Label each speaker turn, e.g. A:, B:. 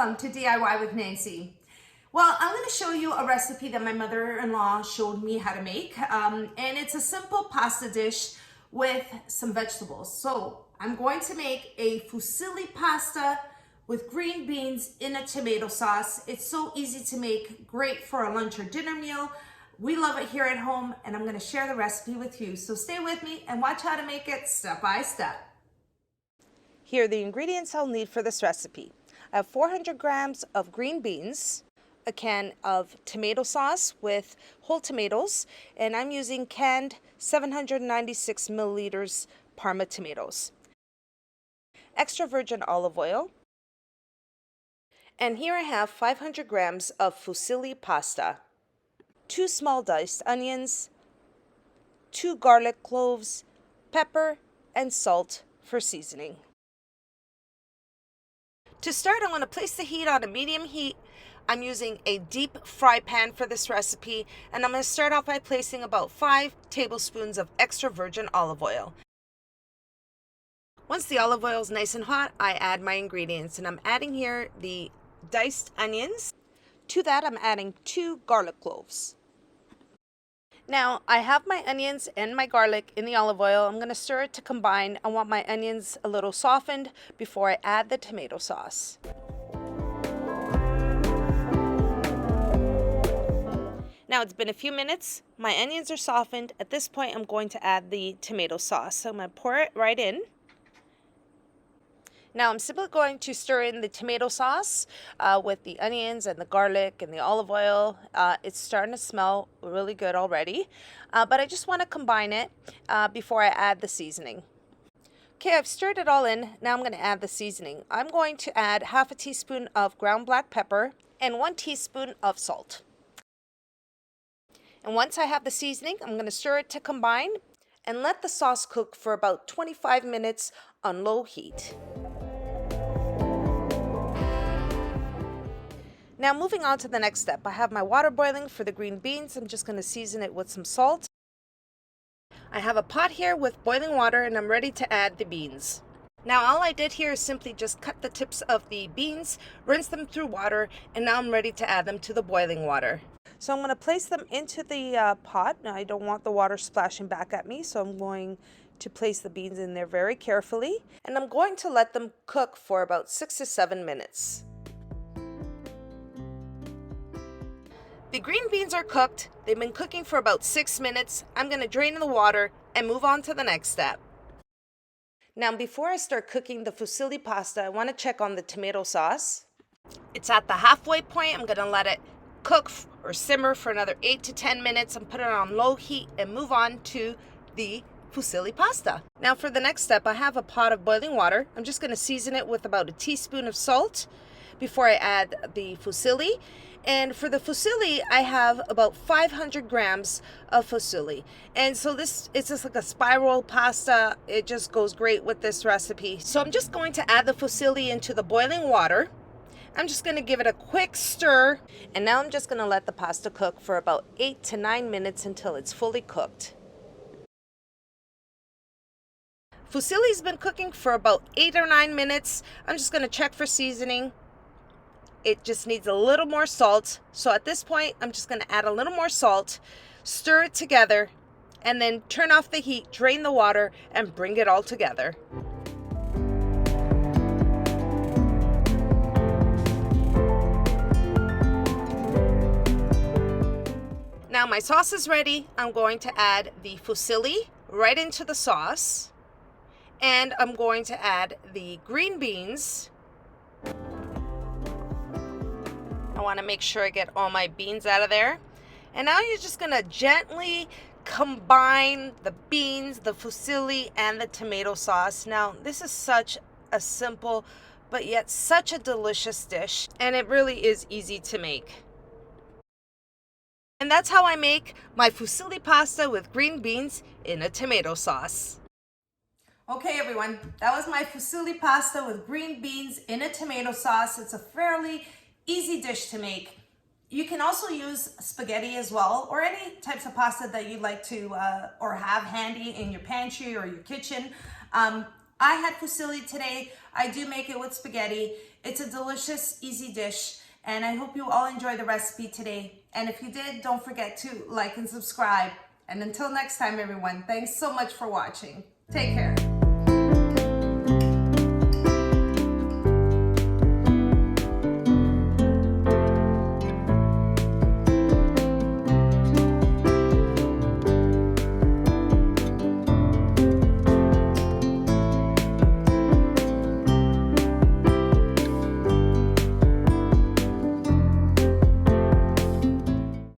A: welcome to DIY with Nancy. Well, I'm going to show you a recipe that my mother-in-law showed me how to make, and it's a simple pasta dish with some vegetables. So I'm going to make a fusilli pasta with green beans in a tomato sauce. It's so easy to make, great for a lunch or dinner meal. We love it here at home, and I'm going to share the recipe with you. So stay with me and watch how to make it step by step.
B: Here are the ingredients I'll need for this recipe. I have 400 grams of green beans, a can of tomato sauce with whole tomatoes, and I'm using canned 796 milliliters Parma tomatoes, extra virgin olive oil, and here I have 500 grams of fusilli pasta, 2 small diced onions, 2 garlic cloves, pepper, and salt for seasoning. To start, I'm going to place the heat on a medium heat. I'm using a deep fry pan for this recipe, and I'm going to start off by placing about 5 tablespoons of extra virgin olive oil. Once the olive oil is nice and hot, I add my ingredients, and I'm adding here the diced onions. To that, I'm adding 2 garlic cloves. Now, I have my onions and my garlic in the olive oil. I'm going to stir it to combine. I want my onions a little softened before I add the tomato sauce. Now, it's been a few minutes. My onions are softened. At this point, I'm going to add the tomato sauce. So I'm going to pour it right in. Now I'm simply going to stir in the tomato sauce with the onions and the garlic and the olive oil. It's starting to smell really good already, but I just want to combine it before I add the seasoning. Okay, I've stirred it all in. Now I'm going to add the seasoning. I'm going to add half a teaspoon of ground black pepper and 1 teaspoon of salt. And once I have the seasoning, I'm going to stir it to combine and let the sauce cook for about 25 minutes on low heat. Now moving on to the next step, I have my water boiling for the green beans. I'm just going to season it with some salt. I have a pot here with boiling water and I'm ready to add the beans. Now all I did here is simply just cut the tips of the beans, rinse them through water, and now I'm ready to add them to the boiling water. So I'm going to place them into the pot. Now I don't want the water splashing back at me, so I'm going to place the beans in there very carefully. And I'm going to let them cook for about 6 to 7 minutes. The green beans are cooked. They've been cooking for about 6 minutes. I'm going to drain the water and move on to the next step. Now, before I start cooking the fusilli pasta, I want to check on the tomato sauce. It's at the halfway point. I'm going to let it cook or simmer for another 8 to 10 minutes and put it on low heat and move on to the fusilli pasta. Now, for the next step, I have a pot of boiling water. I'm just going to season it with about a teaspoon of salt before I add the fusilli. And for the fusilli, I have about 500 grams of fusilli. And so it's just like a spiral pasta. It just goes great with this recipe. So I'm just going to add the fusilli into the boiling water. I'm just going to give it a quick stir. And now I'm just going to let the pasta cook for about 8 to 9 minutes until it's fully cooked. Fusilli's been cooking for about 8 or 9 minutes. I'm just going to check for seasoning. It just needs a little more salt. So at this point, I'm just going to add a little more salt, stir it together, and then turn off the heat, drain the water, and bring it all together. Now my sauce is ready. I'm going to add the fusilli right into the sauce, and I'm going to add the green beans. I want to make sure I get all my beans out of there. And now you're just going to gently combine the beans, the fusilli, and the tomato sauce. Now, this is such a simple, but yet such a delicious dish. And it really is easy to make. And that's how I make my fusilli pasta with green beans in a tomato sauce.
A: Okay everyone, that was my fusilli pasta with green beans in a tomato sauce. It's a fairly easy dish to make. You can also use spaghetti as well, or any types of pasta that you'd like to or have handy in your pantry or your kitchen. I had fusilli today. I do make it with spaghetti. It's a delicious, easy dish, and I hope you all enjoy the recipe today. And if you did, don't forget to like and subscribe. And until next time, everyone, thanks so much for watching. Take care.